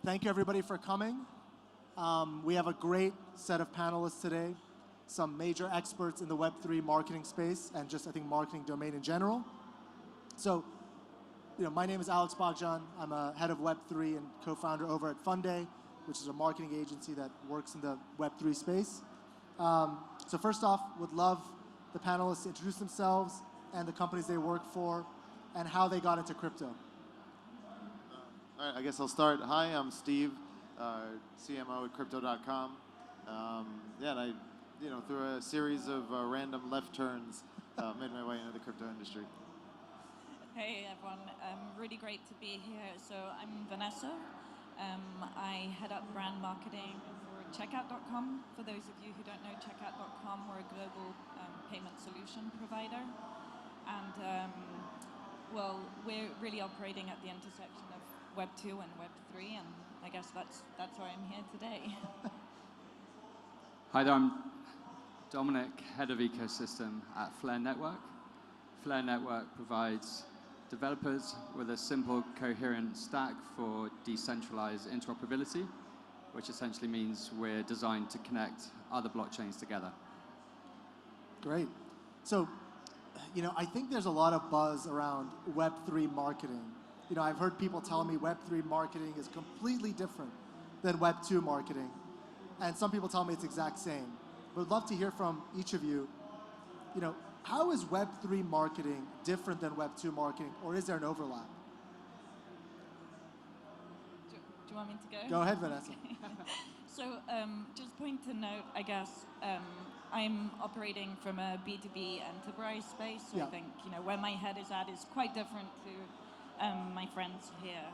thank you everybody for coming. We have a great set of panelists today, some major experts in the Web3 marketing space and just, I think, marketing domain in general. So, my name is Alex Bagjan. I'm a head of Web3 and co-founder over at Funday, which is a marketing agency that works in the Web3 space. So first off, would love the panelists to introduce themselves and the companies they work for and how they got into crypto. All right, I guess I'll start. Hi, I'm Steve, CMO at Crypto.com. Yeah, and I, through a series of random left turns, made my way into the crypto industry. Hey everyone, really great to be here. So I'm Vanessa. I head up brand marketing for Checkout.com. For those of you who don't know Checkout.com, we're a global payment solution provider. And well, we're really operating at the intersection of Web 2 and Web 3, and I guess that's why I'm here today. Hi there, I'm Dominic, head of ecosystem at Flare Network. Flare Network provides developers with a simple, coherent stack for decentralized interoperability, which essentially means we're designed to connect other blockchains together. Great. So, I think there's a lot of buzz around Web3 marketing. I've heard people tell me Web3 marketing is completely different than Web2 marketing. And some people tell me it's exact same. But I'd love to hear from each of you, how is Web3 marketing different than Web2 marketing, or is there an overlap? Do you want me to go? Go ahead, Vanessa. So just point to note, I guess, I'm operating from a B2B enterprise space. So yeah. I think, where my head is at is quite different to my friends here.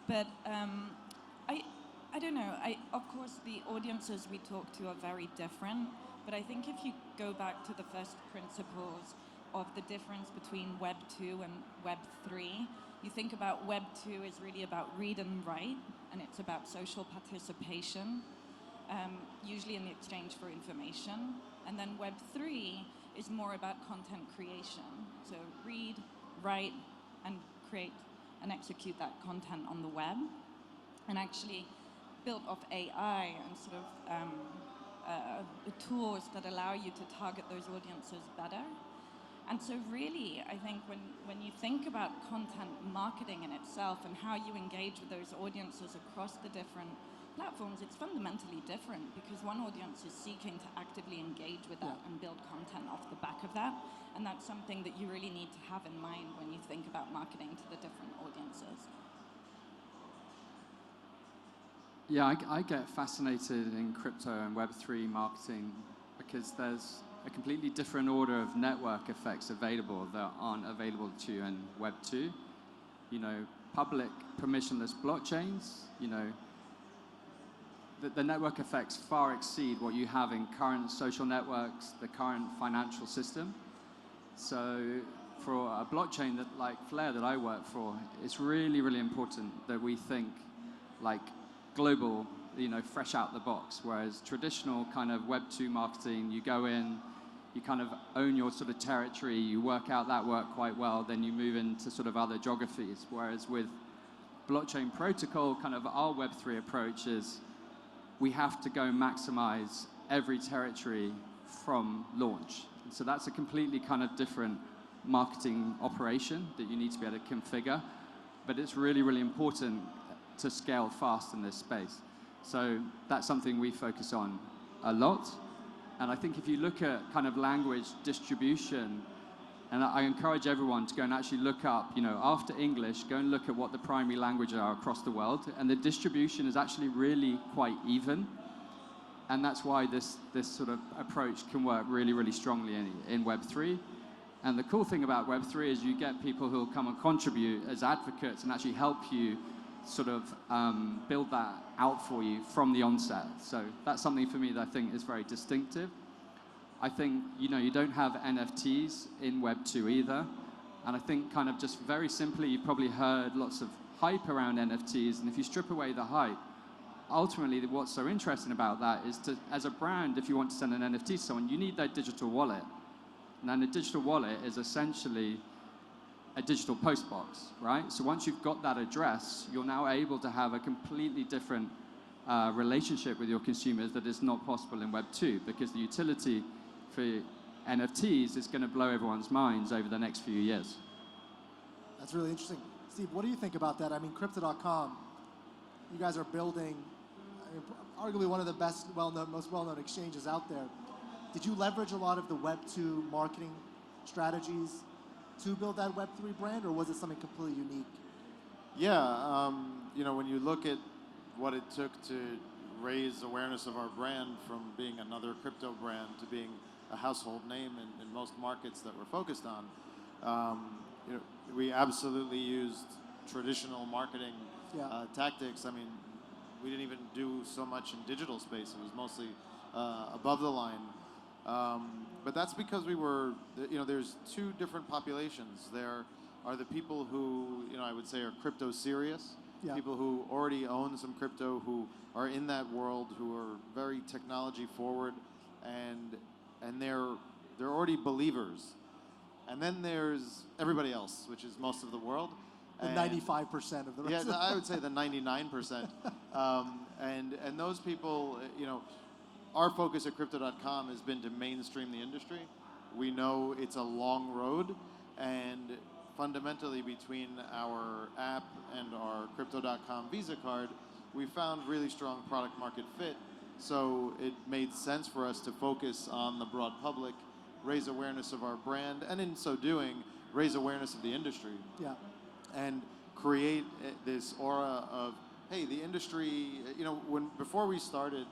But I don't know. Of course, the audiences we talk to are very different. But I think if you go back to the first principles of the difference between Web 2 and Web 3, you think about Web 2 is really about read and write, and it's about social participation, usually in the exchange for information. And then Web 3 is more about content creation. So read, write, and create and execute that content on the web. And actually built off AI and sort of the tools that allow you to target those audiences better. And so really, I think when you think about content marketing in itself and how you engage with those audiences across the different platforms, it's fundamentally different because one audience is seeking to actively engage with that and build content off the back of that. And that's something that you really need to have in mind when you think about marketing to the different audiences. Yeah, I get fascinated in crypto and Web3 marketing because there's a completely different order of network effects available that aren't available to you in Web2. Public permissionless blockchains, the network effects far exceed what you have in current social networks, the current financial system. So for a blockchain that like Flare that I work for, it's really, really important that we think like global, fresh out the box, whereas traditional kind of Web 2 marketing, you go in, you kind of own your sort of territory, you work out that work quite well, then you move into sort of other geographies, whereas with blockchain protocol, kind of our Web 3 approach is we have to go maximize every territory from launch. And so that's a completely kind of different marketing operation that you need to be able to configure, but it's really, really important to scale fast in this space. So that's something we focus on a lot. And I think if you look at kind of language distribution, and I encourage everyone to go and actually look up, after English, go and look at what the primary languages are across the world. And the distribution is actually really quite even. And that's why this sort of approach can work really, really strongly in Web3. And the cool thing about Web3 is you get people who will come and contribute as advocates and actually help you sort of build that out for you from the onset. So that's something for me that I think is very distinctive. I think, you don't have NFTs in Web 2 either. And I think kind of just very simply, you've probably heard lots of hype around NFTs. And if you strip away the hype, ultimately what's so interesting about that is to, as a brand, if you want to send an NFT to someone, you need their digital wallet. And then a digital wallet is essentially a digital post box, right? So once you've got that address, you're now able to have a completely different relationship with your consumers that is not possible in Web 2, because the utility for NFTs is going to blow everyone's minds over the next few years. That's really interesting. Steve, what do you think about that? I mean, Crypto.com, you guys are building, I mean, arguably one of the best, most well-known exchanges out there. Did you leverage a lot of the Web 2 marketing strategies to build that Web 3 brand, or was it something completely unique? Yeah, you know, when you look at what it took to raise awareness of our brand from being another crypto brand to being a household name in most markets that we're focused on, you know, we absolutely used traditional marketing tactics. I mean, we didn't even do so much in digital space. It was mostly above the line. But that's because we were, you know, there's two different populations. There are the people who, you know, I would say are crypto serious. Yeah. People who already own some crypto, who are in that world, who are very technology forward, and they're already believers. And then there's everybody else, which is most of the world. The 95% of the rest. Yeah, I would say the 99%. And those people, you know, our focus at Crypto.com has been to mainstream the industry. We know it's a long road, and fundamentally between our app and our Crypto.com Visa card, we found really strong product market fit. So it made sense for us to focus on the broad public, raise awareness of our brand, and in so doing, raise awareness of the industry. Yeah. And create this aura of, hey, the industry, you know, before we started,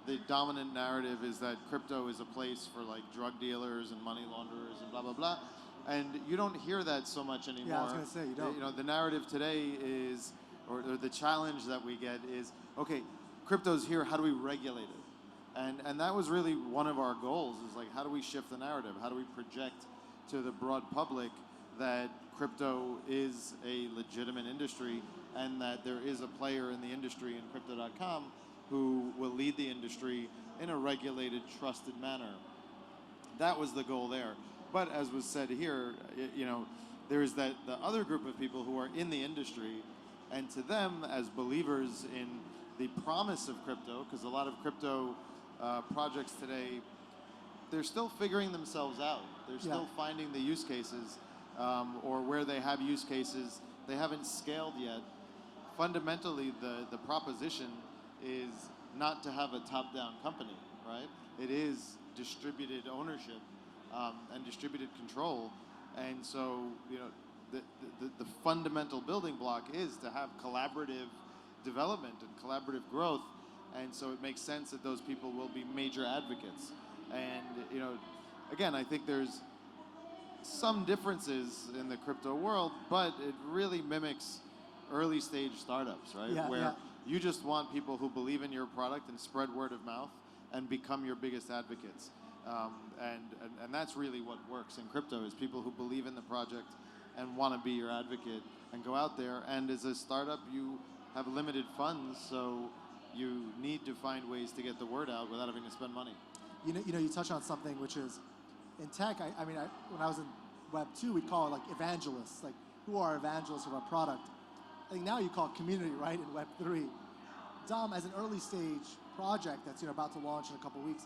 the dominant narrative is that crypto is a place for like drug dealers and money launderers and blah, blah, blah. And you don't hear that so much anymore. Yeah, I was going to say, you don't. You know, the narrative today is, or the challenge that we get is, okay, crypto's here, how do we regulate it? And that was really one of our goals, is like, how do we shift the narrative? How do we project to the broad public that crypto is a legitimate industry and that there is a player in the industry in Crypto.com who will lead the industry in a regulated, trusted manner? That was the goal there. But as was said here, you know, there is the other group of people who are in the industry, and to them, as believers in the promise of crypto, because a lot of crypto projects today, they're still figuring themselves out. They're still finding the use cases, or where they have use cases, they haven't scaled yet. Fundamentally, the proposition is not to have a top-down company, right? It is distributed ownership and distributed control. And so, you know, the fundamental building block is to have collaborative development and collaborative growth. And so it makes sense that those people will be major advocates. And, you know, again, I think there's some differences in the crypto world, but it really mimics early stage startups, right? Yeah, Where yeah. you just want people who believe in your product and spread word of mouth and become your biggest advocates. And that's really what works in crypto, is people who believe in the project and want to be your advocate and go out there. And as a startup, you have limited funds, so you need to find ways to get the word out without having to spend money. You know, you touch on something which is, in tech, when I was in Web 2, we'd call it like evangelists. Like, who are evangelists of our product? I think now you call it community, right, in Web 3. Dom, as an early stage project that's, you know, about to launch in a couple weeks,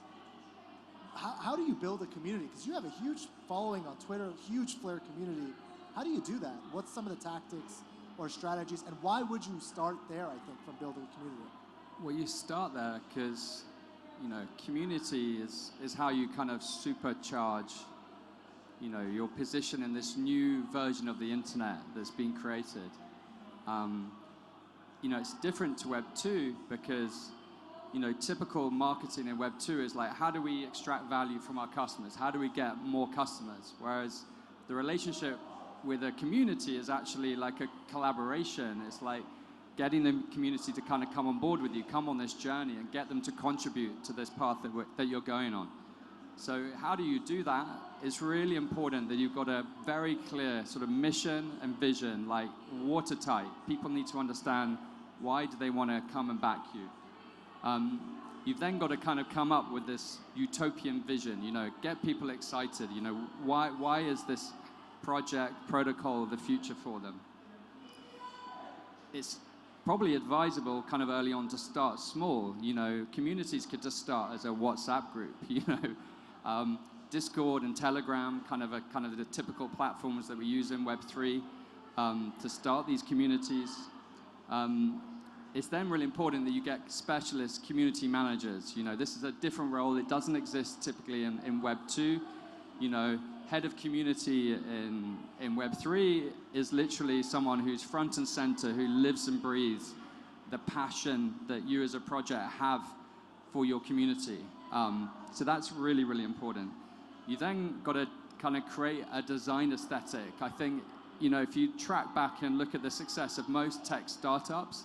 how do you build a community? Because you have a huge following on Twitter, huge Flare community. How do you do that? What's some of the tactics or strategies, and why would you start there, I think, from building a community? Well, you start there because, you know, community is how you kind of supercharge, you know, your position in this new version of the internet that's been created. You know, it's different to Web 2 because, you know, typical marketing in Web 2 is like, how do we extract value from our customers? How do we get more customers? Whereas the relationship with a community is actually like a collaboration. It's like getting the community to kind of come on board with you, come on this journey, and get them to contribute to this path that you're going on. So how do you do that? It's really important that you've got a very clear sort of mission and vision, like watertight. People need to understand, why do they want to come and back you? You've then got to kind of come up with this utopian vision, you know, get people excited, you know, why is this project, protocol of the future for them. It's probably advisable kind of early on to start small. You know, communities could just start as a WhatsApp group, you know. Discord and Telegram, kind of the typical platforms that we use in Web3 to start these communities. It's then really important that you get specialist community managers. You know, this is a different role. It doesn't exist typically in Web2. You know, head of community in Web3 is literally someone who's front and center, who lives and breathes the passion that you as a project have for your community. So that's really, really important. You then got to kind of create a design aesthetic. I think, you know, if you track back and look at the success of most tech startups,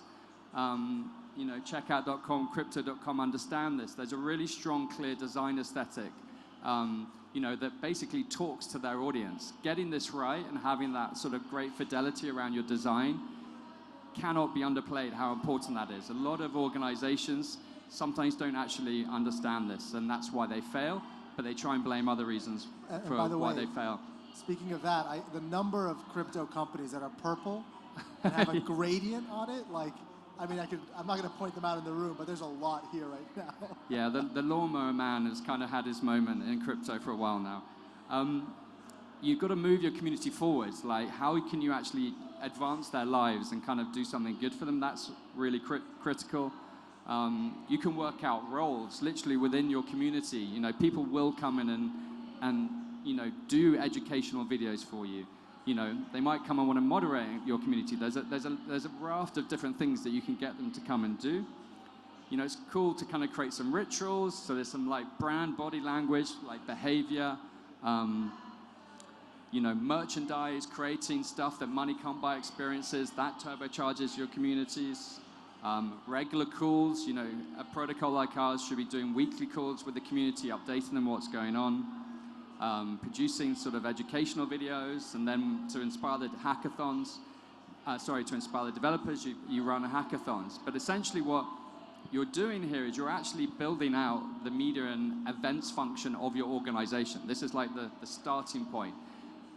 you know, checkout.com, crypto.com understand this. There's a really strong, clear design aesthetic, you know, that basically talks to their audience. Getting this right and having that sort of great fidelity around your design cannot be underplayed how important that is. A lot of organizations sometimes don't actually understand this, and that's why they fail, but they try and blame other reasons for why they fail. Speaking of that, the number of crypto companies that are purple and have a gradient on it, like, I mean, I'm not going to point them out in the room, but there's a lot here right now. Yeah, the lawnmower man has kind of had his moment in crypto for a while now. You've got to move your community forwards. Like, how can you actually advance their lives and kind of do something good for them? That's really critical. You can work out roles literally within your community. You know, people will come in and you know, do educational videos for you. You know, they might come and want to moderate your community. There's a raft of different things that you can get them to come and do. You know, it's cool to kind of create some rituals. So there's some like brand body language, like behavior, you know, merchandise, creating stuff that money can't buy, experiences, that turbocharges your communities. Regular calls, you know, a protocol like ours should be doing weekly calls with the community, updating them what's going on. Producing sort of educational videos, and then to inspire the hackathons, to inspire the developers, you run hackathons. But essentially what you're doing here is you're actually building out the media and events function of your organization. This is like the starting point.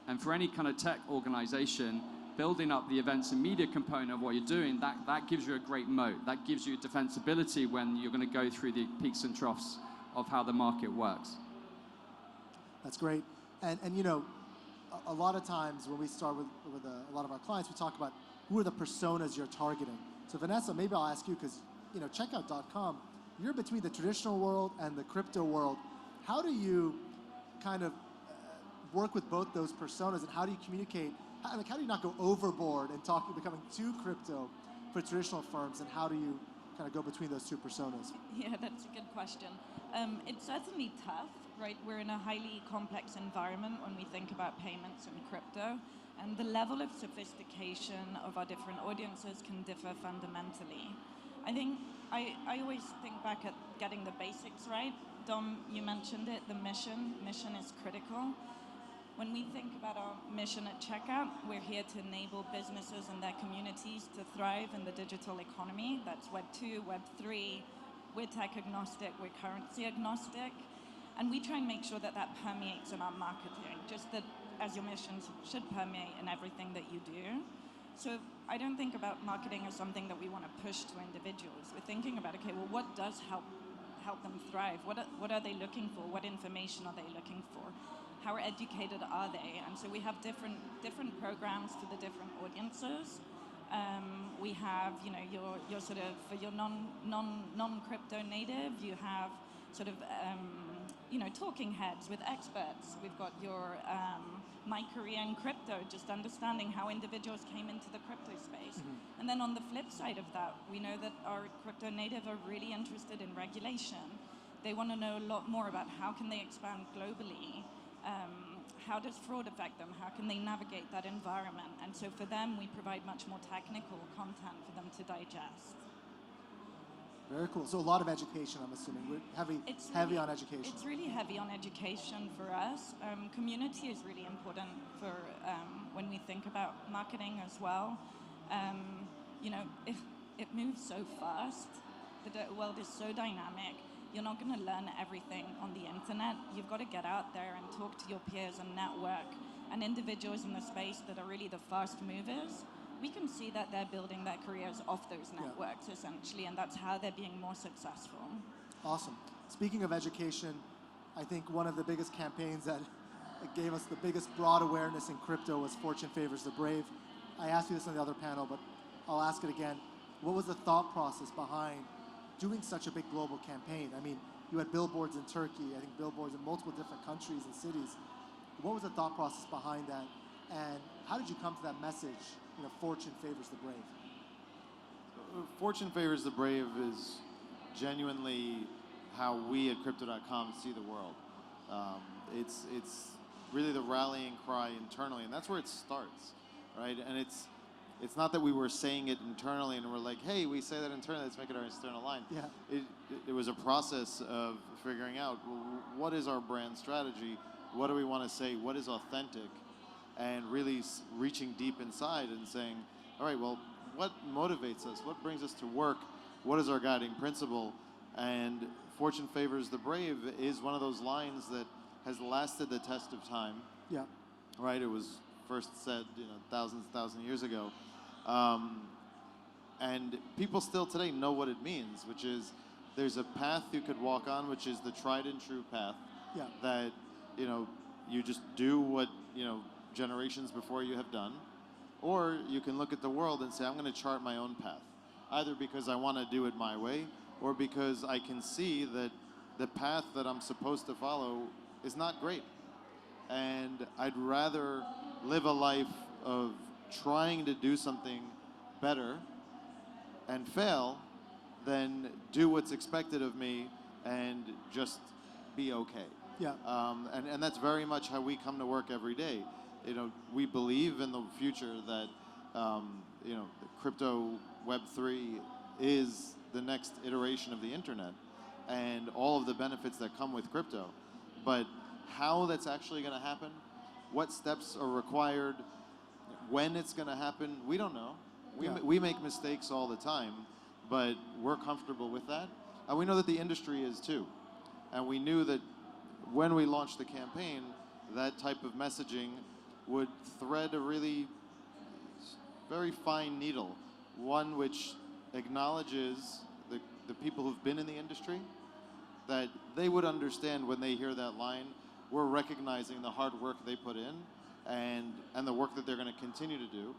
And for any kind of tech organization, building up the events and media component of what you're doing, that gives you a great moat. That gives you defensibility when you're going to go through the peaks and troughs of how the market works. That's great. And you know, a lot of times when we start with a lot of our clients, we talk about who are the personas you're targeting. So Vanessa, maybe I'll ask you, because you know, checkout.com, you're between the traditional world and the crypto world. How do you kind of work with both those personas, and how do you communicate? How do you not go overboard and becoming too crypto for traditional firms, and how do you kind of go between those two personas? Yeah, that's a good question. It's certainly tough, right? We're in a highly complex environment when we think about payments and crypto, and the level of sophistication of our different audiences can differ fundamentally. I think I always think back at getting the basics right. Dom, you mentioned it, the mission. Mission is critical. When we think about our mission at Checkout, we're here to enable businesses and their communities to thrive in the digital economy. That's Web2, Web3. We're tech agnostic, we're currency agnostic. And we try and make sure that that permeates in our marketing, just that as your mission should permeate in everything that you do. So I don't think about marketing as something that we want to push to individuals. We're thinking about, okay, well, what does help them thrive? What are they looking for? What information are they looking for? How educated are they? And so we have different programs for the different audiences. We have, you know, your sort of, for your non-crypto native, you have sort of, you know, talking heads with experts. We've got your My Career in Crypto, just understanding how individuals came into the crypto space. Mm-hmm. And then on the flip side of that, we know that our crypto native are really interested in regulation. They want to know a lot more about how can they expand globally. How does fraud affect them? How can they navigate that environment? And so for them, we provide much more technical content for them to digest. Very cool. So a lot of education, I'm assuming. We're heavy on education. It's really heavy on education for us. Community is really important for when we think about marketing as well. You know, if it moves so fast, the world is so dynamic. You're not going to learn everything on the internet. You've got to get out there and talk to your peers and network and individuals in the space that are really the first movers, we can see that they're building their careers off those networks essentially, and that's how they're being more successful. Awesome. Speaking of education, I think one of the biggest campaigns that gave us the biggest broad awareness in crypto was Fortune Favors the Brave. I asked you this on the other panel, but I'll ask it again. What was the thought process behind doing such a big global campaign? I mean, you had billboards in Turkey, I think billboards in multiple different countries and cities. What was the thought process behind that? And how did you come to that message, Fortune favors the brave? Fortune Favors the Brave is genuinely how we at Crypto.com see the world. It's really the rallying cry internally, and that's where it starts, right? And it's not that we were saying it internally and we're like, hey, we say that internally, let's make it our external line. Yeah. It was a process of figuring out, well, what is our brand strategy? What do we want to say? What is authentic? And really reaching deep inside and saying, all right, well, what motivates us? What brings us to work? What is our guiding principle? And Fortune Favors the Brave is one of those lines that has lasted the test of time. Yeah. Right? It was first said, thousands years ago. And people still today know what it means, which is there's a path you could walk on, which is the tried and true path. Yeah. That, you just do what, generations before you have done. Or you can look at the world and say, I'm going to chart my own path. Either because I want to do it my way, or because I can see that the path that I'm supposed to follow is not great. And I'd rather live a life of trying to do something better and fail than do what's expected of me and just be okay. Yeah. And that's very much how we come to work every day. We believe in the future that, the crypto Web3 is the next iteration of the internet and all of the benefits that come with crypto. But how that's actually going to happen, what steps are required, when it's going to happen, we don't know. We make mistakes all the time, but we're comfortable with that. And we know that the industry is too. And we knew that when we launched the campaign, that type of messaging would thread a really very fine needle, one which acknowledges the people who've been in the industry, that they would understand when they hear that line, we're recognizing the hard work they put in and the work that they're going to continue to do.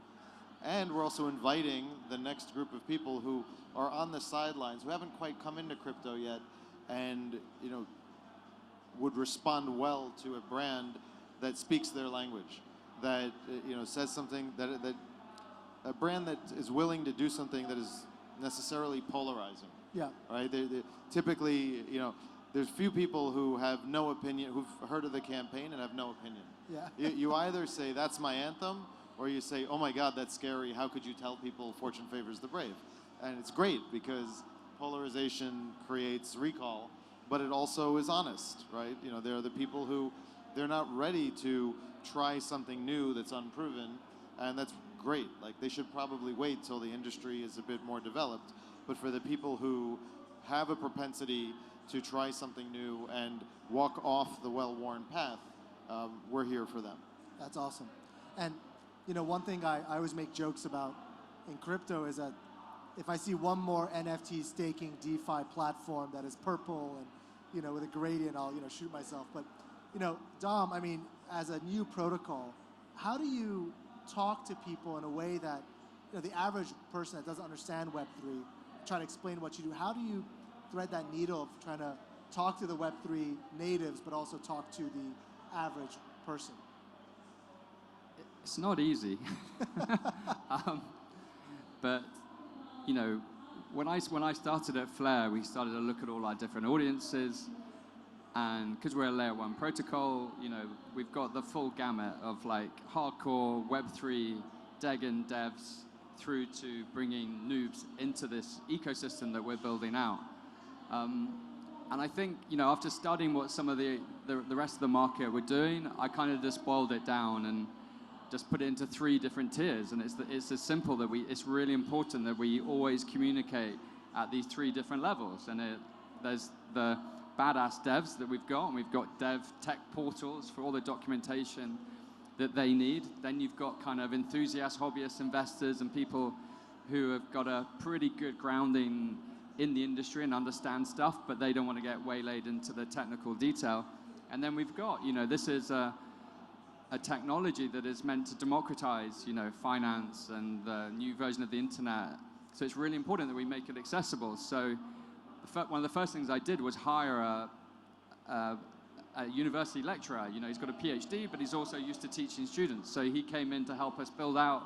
And we're also inviting the next group of people who are on the sidelines, who haven't quite come into crypto yet, and would respond well to a brand that speaks their language, that says something that a brand that is willing to do something that is necessarily polarizing. Yeah. Right. They typically, there's few people who have no opinion, who've heard of the campaign and have no opinion. Yeah. You either say that's my anthem, or you say, oh my God, that's scary. How could you tell people Fortune favors the brave? And it's great because polarization creates recall, but it also is honest, right? There are the people who they're not ready to try something new that's unproven, and that's great. Like, they should probably wait till the industry is a bit more developed. But for the people who have a propensity to try something new and walk off the well-worn path, we're here for them. That's awesome. And one thing I always make jokes about in crypto is that if I see one more NFT staking DeFi platform that is purple and with a gradient, I'll shoot myself. But Dom, I mean, as a new protocol, how do you talk to people in a way that the average person that doesn't understand Web3, try to explain what you do? How do you thread that needle of trying to talk to the Web3 natives, but also talk to the average person? It's not easy. But when I started at Flare, we started to look at all our different audiences, and because we're a layer 1 protocol, we've got the full gamut of like hardcore Web3 Degen devs through to bringing noobs into this ecosystem that we're building out. And I think, after studying what some of the rest of the market were doing, I kind of just boiled it down and just put it into 3 different tiers. And it's as simple that it's really important that we always communicate at these 3 different levels. And there's the badass devs that we've got, and we've got dev tech portals for all the documentation. that they need. Then you've got kind of enthusiasts, hobbyists, investors, and people who have got a pretty good grounding in the industry and understand stuff, but they don't want to get waylaid into the technical detail. And then we've got, this is a technology that is meant to democratize, finance and the new version of the internet. So it's really important that we make it accessible. So one of the first things I did was hire a university lecturer. He's got a PhD, but he's also used to teaching students. So he came in to help us build out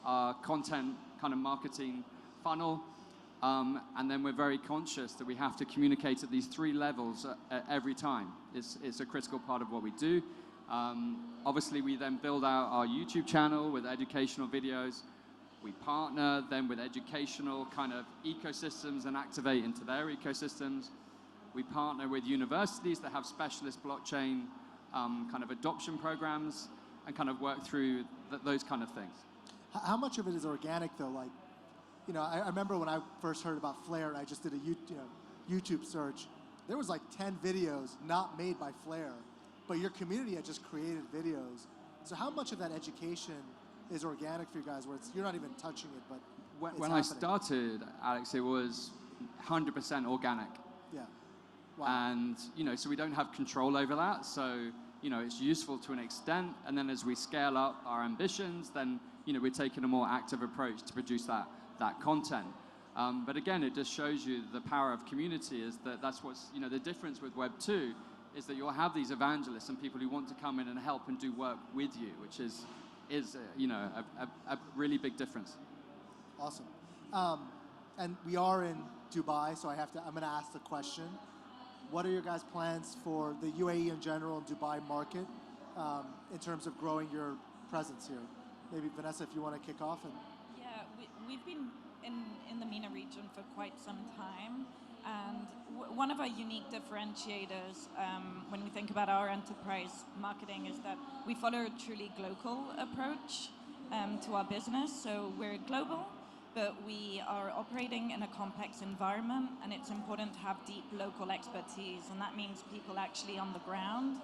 our content kind of marketing funnel. And then we're very conscious that we have to communicate at these 3 levels every time. It's a critical part of what we do. Obviously, we then build out our YouTube channel with educational videos. We partner then with educational kind of ecosystems and activate into their ecosystems. We partner with universities that have specialist blockchain kind of adoption programs and kind of work through those kind of things. How much of it is organic, though? Like, I remember when I first heard about Flare, and I just did a YouTube search. There was like 10 videos not made by Flare, but your community had just created videos. So how much of that education is organic for you guys, where you're not even touching it, but when I started, Alex, it was 100% organic. Yeah. Wow. And so we don't have control over that. So it's useful to an extent. And then as we scale up our ambitions, then we're taking a more active approach to produce that content. But again, it just shows you the power of community. That's what's the difference with Web2 is that you'll have these evangelists and people who want to come in and help and do work with you, which is a really big difference. Awesome. And we are in Dubai, so I'm going to ask the question. What are your guys' plans for the UAE in general and Dubai market in terms of growing your presence here? Maybe Vanessa, if you want to kick off. Yeah, we've been in the MENA region for quite some time. And one of our unique differentiators when we think about our enterprise marketing is that we follow a truly global approach to our business. So we're global, but we are operating in a complex environment, and it's important to have deep local expertise, and that means people actually on the ground.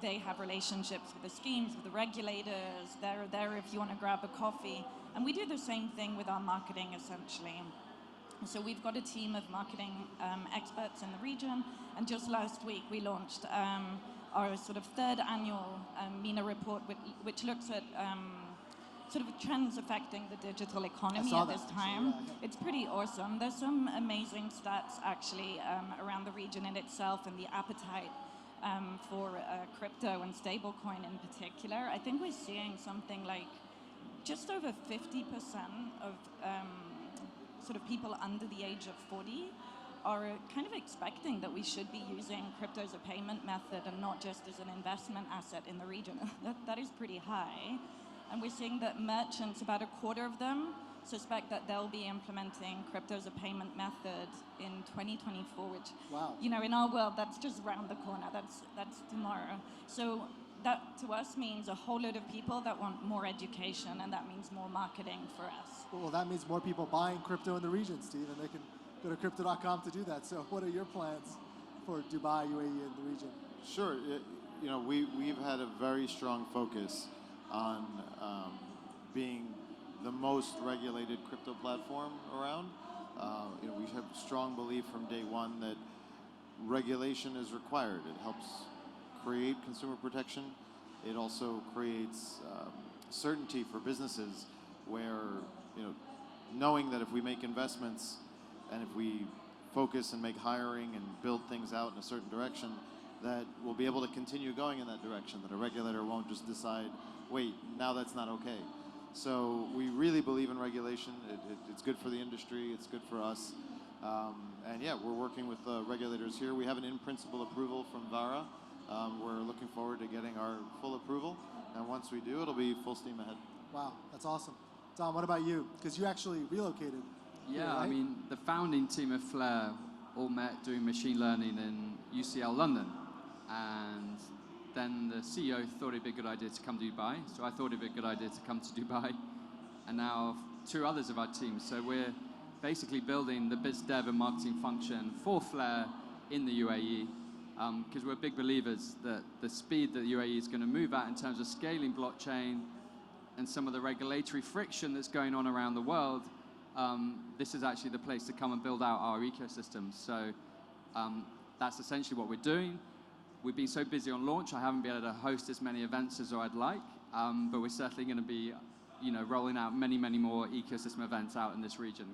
They have relationships with the schemes, with the regulators. They're there if you want to grab a coffee. And we do the same thing with our marketing, essentially. So we've got a team of marketing experts in the region, and just last week we launched our sort of 3rd annual MENA report, which looks at sort of trends affecting the digital economy at this time. It's pretty awesome. There's some amazing stats actually around the region in itself and the appetite for crypto and stablecoin in particular. I think we're seeing something like just over 50% of sort of people under the age of 40 are kind of expecting that we should be using crypto as a payment method and not just as an investment asset in the region. That is pretty high. And we're seeing that merchants, about a quarter of them, suspect that they'll be implementing crypto as a payment method in 2024, which, wow, in our world, that's just around the corner. That's tomorrow. So that to us means a whole load of people that want more education, and that means more marketing for us. Well, that means more people buying crypto in the region, Steve, and they can go to crypto.com to do that. So what are your plans for Dubai, UAE, and the region? Sure. We've had a very strong focus on being the most regulated crypto platform around. We have strong belief from day one that regulation is required. It helps create consumer protection. It also creates certainty for businesses where, knowing that if we make investments and if we focus and make hiring and build things out in a certain direction, that we'll be able to continue going in that direction, that a regulator won't just decide, wait, now that's not okay. So we really believe in regulation. It's good for the industry, it's good for us. And yeah, we're working with regulators here. We have an in-principle approval from VARA. We're looking forward to getting our full approval. And once we do, it'll be full steam ahead. Wow, that's awesome. Tom, what about you? Because you actually relocated. Yeah, here, right? I mean, the founding team of Flare all met doing machine learning in UCL London. And then the CEO thought it'd be a good idea to come to Dubai. So I thought it'd be a good idea to come to Dubai. And now 2 others of our team. So we're basically building the biz dev and marketing function for Flare in the UAE. because we're big believers that the speed that the UAE is going to move at in terms of scaling blockchain and some of the regulatory friction that's going on around the world, this is actually the place to come and build out our ecosystem. So that's essentially what we're doing. We've been so busy on launch, I haven't been able to host as many events as I'd like, but we're certainly going to be, rolling out many, many more ecosystem events out in this region.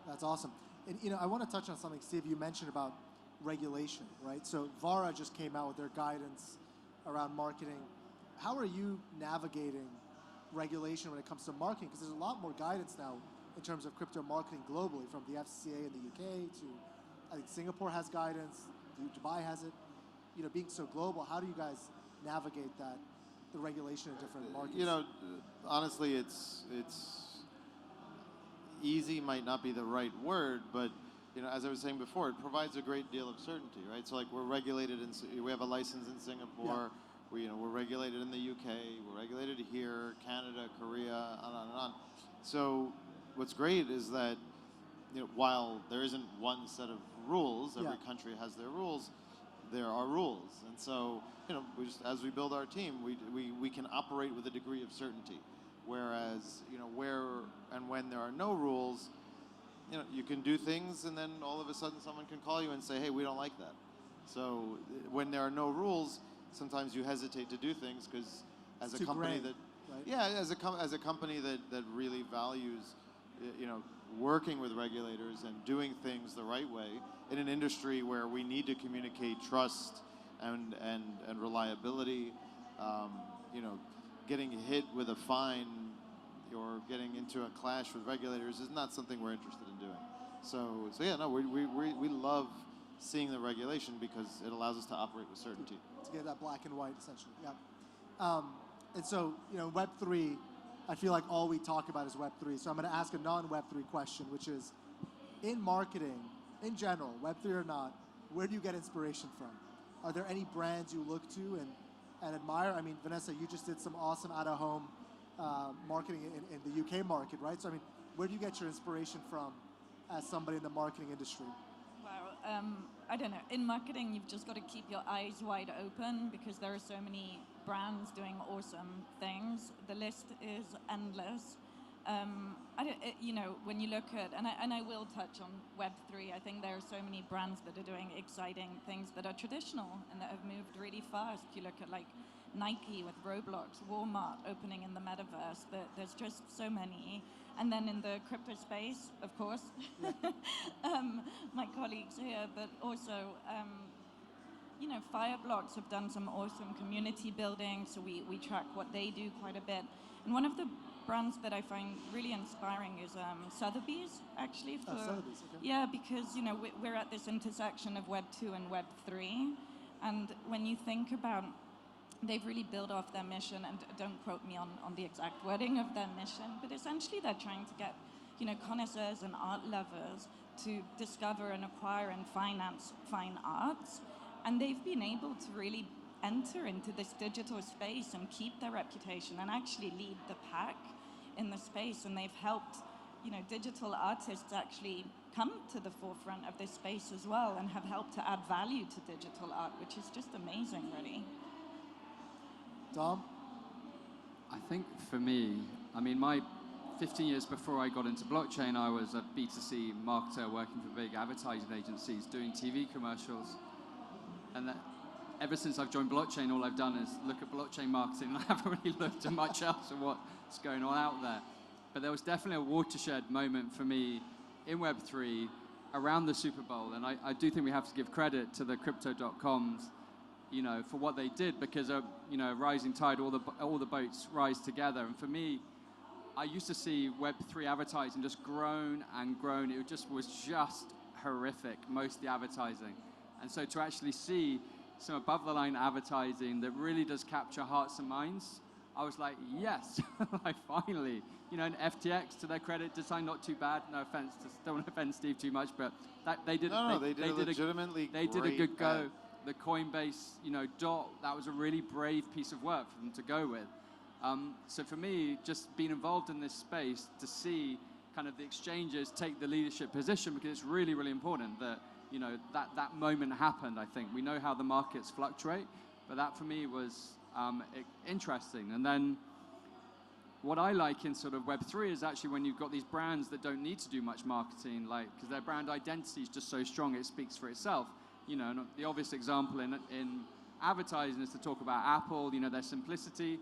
That's awesome. And I want to touch on something, Steve, you mentioned about regulation, right? So VARA just came out with their guidance around marketing. How are you navigating regulation when it comes to marketing? Because there's a lot more guidance now in terms of crypto marketing globally, from the FCA in the UK to, I think Singapore has guidance, Dubai has it. Being so global, how do you guys navigate that, the regulation in different markets? Honestly, it's easy might not be the right word, but as I was saying before, it provides a great deal of certainty, right? So like we're regulated we have a license in Singapore, we're regulated in the UK, we're regulated here, Canada, Korea, on and on. So what's great is that while there isn't one set of rules, every country has their rules, there are rules. And so, as we build our team, we can operate with a degree of certainty. Whereas, where and when there are no rules, you can do things and then all of a sudden someone can call you and say, hey, we don't like that. So when there are no rules, sometimes you hesitate to do things because as a company that, right? As a company that really values, working with regulators and doing things the right way in an industry where we need to communicate trust and reliability, getting hit with a fine or getting into a clash with regulators is not something we're interested in doing. So yeah, no, we love seeing the regulation because it allows us to operate with certainty. To get that black and white, essentially, yeah. And so, Web3, I feel like all we talk about is Web3. So I'm going to ask a non-Web3 question, which is, in marketing, in general, Web3 or not, where do you get inspiration from? Are there any brands you look to and admire? I mean, Vanessa, you just did some awesome out-of-home marketing in the UK market, right? So, I mean, where do you get your inspiration from as somebody in the marketing industry? Well, I don't know. In marketing, you've just got to keep your eyes wide open because there are so many brands doing awesome things. The list is endless. When you look at, and I will touch on Web3, I think there are so many brands that are doing exciting things that are traditional and that have moved really fast. You look at like Nike with Roblox, Walmart opening in the metaverse, there's just so many. And then in the crypto space, of course, my colleagues here, but also, Fireblocks have done some awesome community building, so we track what they do quite a bit. And one of the brands that I find really inspiring is Sotheby's, actually. Sotheby's, okay. Yeah, because, we're at this intersection of Web 2 and Web 3. And when you think about, they've really built off their mission, and don't quote me on the exact wording of their mission, but essentially they're trying to get, connoisseurs and art lovers to discover and acquire and finance fine arts. And they've been able to really enter into this digital space and keep their reputation and actually lead the pack in the space. And they've helped, digital artists actually come to the forefront of this space as well and have helped to add value to digital art, which is just amazing, really. Dom? I think for me, my 15 years before I got into blockchain, I was a B2C marketer working for big advertising agencies doing TV commercials. And ever since I've joined blockchain, all I've done is look at blockchain marketing, and I haven't really looked at much else of what's going on out there. But there was definitely a watershed moment for me in Web3 around the Super Bowl. And I do think we have to give credit to the crypto.coms, for what they did, because rising tide, all the boats rise together. And for me, I used to see Web3 advertising just grown and grown. It was just horrific, most of the advertising. And so to actually see some above-the-line advertising that really does capture hearts and minds, I was like, yes, finally. And FTX, to their credit, design not too bad. No offense, don't want to offend Steve too much, but they did. They did legitimately. They did a good go. The Coinbase, DOT, that was a really brave piece of work for them to go with. So for me, just being involved in this space to see kind of the exchanges take the leadership position, because it's really, really important that that moment happened, I think. We know how the markets fluctuate, but that for me was interesting. And then what I like in sort of Web3 is actually when you've got these brands that don't need to do much marketing, like, because their brand identity is just so strong, it speaks for itself. And the obvious example in advertising is to talk about Apple, their simplicity,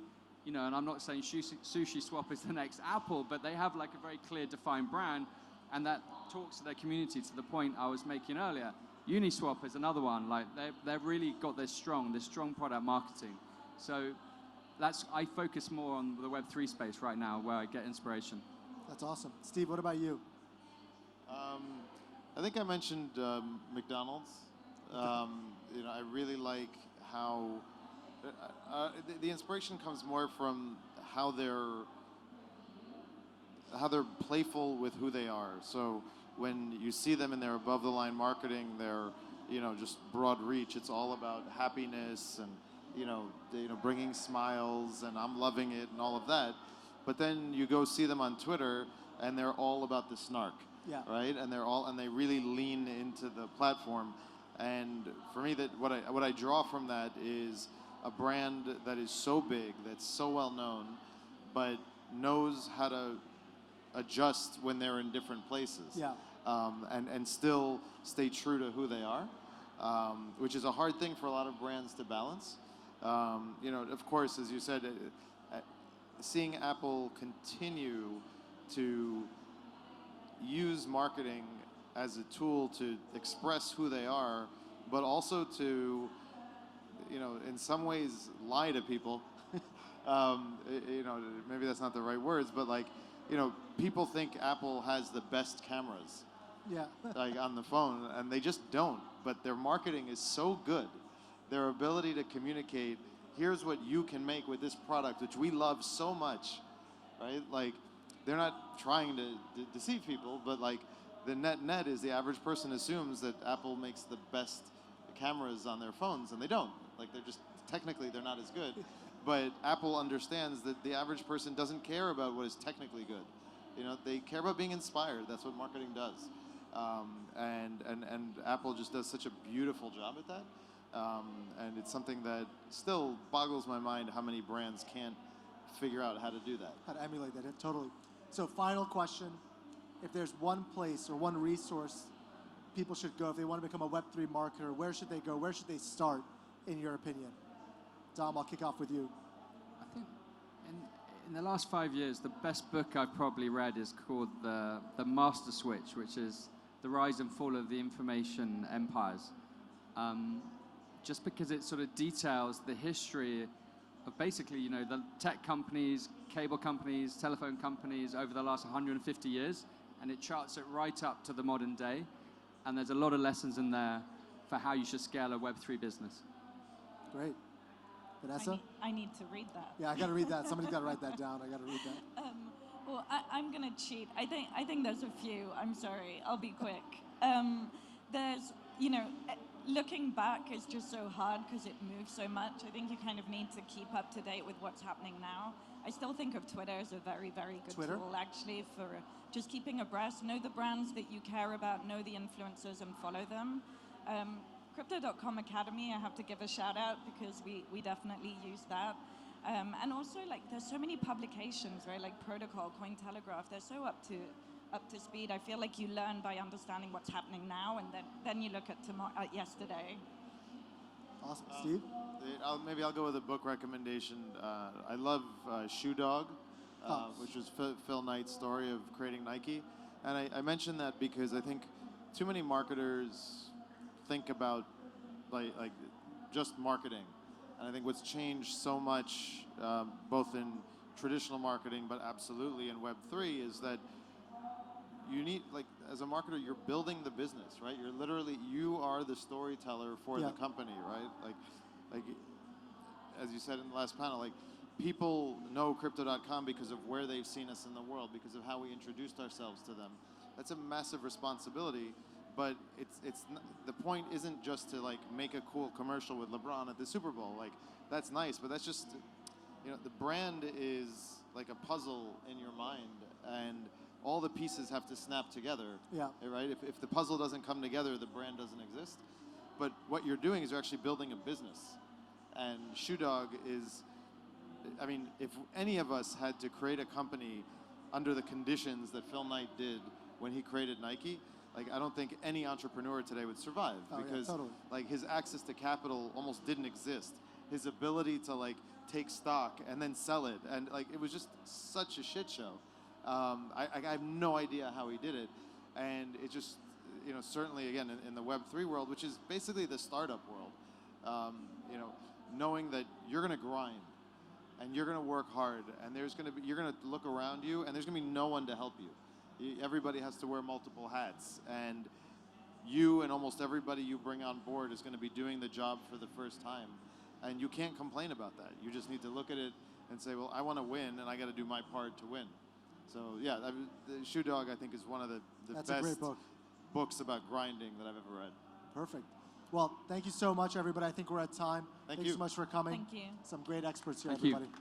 and I'm not saying Sushi Swap is the next Apple, but they have like a very clear defined brand, and that talks to their community to the point I was making earlier. Uniswap is another one, like they've really got this strong product marketing. So I focus more on the Web3 space right now where I get inspiration. That's awesome. Steve, what about you? I think I mentioned McDonald's. I really like how the inspiration comes more from how they're playful with who they are. So when you see them in their above the line marketing, their just broad reach, it's all about happiness and bringing smiles and I'm loving it and all of that. But then you go see them on Twitter and they're all about the snark. Yeah. Right? And they really lean into the platform. And for me, that what I draw from that is a brand that is so big, that's so well known, but knows how to adjust when they're in different places. Yeah. And still stay true to who they are, which is a hard thing for a lot of brands to balance. Of course, as you said, seeing Apple continue to use marketing as a tool to express who they are, but also to, in some ways lie to people. Maybe that's not the right words, but people think Apple has the best cameras. Yeah. Like on the phone, and they just don't. But their marketing is so good. Their ability to communicate, here's what you can make with this product, which we love so much, right? Like, they're not trying to deceive people, but the net is the average person assumes that Apple makes the best cameras on their phones, and they don't. Technically they're not as good. But Apple understands that the average person doesn't care about what is technically good. They care about being inspired. That's what marketing does. And Apple just does such a beautiful job at that. And it's something that still boggles my mind how many brands can't figure out how to do that. How to emulate that, totally. So final question, if there's one place or one resource people should go if they want to become a Web3 marketer, where should they go? Where should they start, in your opinion? Dom, I'll kick off with you. I think in the last 5 years, the best book I've probably read is called The Master Switch, which is the rise and fall of the information empires. Just because it sort of details the history of basically, the tech companies, cable companies, telephone companies over the last 150 years, and it charts it right up to the modern day. And there's a lot of lessons in there for how you should scale a Web3 business. Great. Vanessa? I need to read that. Yeah, I got to read that. Somebody's got to write that down. I got to read that. Well, I'm going to cheat. I think there's a few. I'm sorry. I'll be quick. There's, looking back is just so hard because it moves so much. I think you kind of need to keep up to date with what's happening now. I still think of Twitter as a very, very good tool, actually, for just keeping abreast. Know the brands that you care about, know the influencers, and follow them. Crypto.com Academy, I have to give a shout out because we definitely use that. And also, there's so many publications, right? Like Protocol, Cointelegraph, they're so up to speed. I feel like you learn by understanding what's happening now, and then you look at yesterday. Awesome. Steve? Maybe I'll go with a book recommendation. I love Shoe Dog, which was Phil Knight's story of creating Nike. And I mention that because I think too many marketers think about like just marketing. And I think what's changed so much, both in traditional marketing, but absolutely in Web3, is that you need, as a marketer, you're building the business, right? You are the storyteller for the company, right? Like, as you said in the last panel, people know Crypto.com because of where they've seen us in the world, because of how we introduced ourselves to them. That's a massive responsibility, but the point isn't just to make a cool commercial with LeBron at the Super Bowl. That's nice, but that's just, the brand is like a puzzle in your mind, and all the pieces have to snap together. Yeah. Right? If the puzzle doesn't come together, the brand doesn't exist. But what you're doing is you're actually building a business. And Shoe Dog is, I mean, if any of us had to create a company under the conditions that Phil Knight did when he created Nike, like I don't think any entrepreneur today would survive because totally. like his access to capital almost didn't exist. His ability to like take stock and then sell it, and like it was just such a shit show. I have no idea how he did it, and it just, you know, certainly again in the Web3 world, which is basically the startup world, you know, knowing that you're gonna grind and you're gonna work hard, and you're gonna look around you, and there's gonna be no one to help you. Everybody has to wear multiple hats, and you and almost everybody you bring on board is gonna be doing the job for the first time, and you can't complain about that. You just need to look at it and say, well, I want to win, and I got to do my part to win. So yeah, the Shoe Dog I think is one of the That's a best great book. books about grinding that I've ever read. Perfect. Well, thank you so much, everybody. I think we're at time. Thank Thanks you. so much for coming. Thank you. Some great experts here, Thank you. everybody.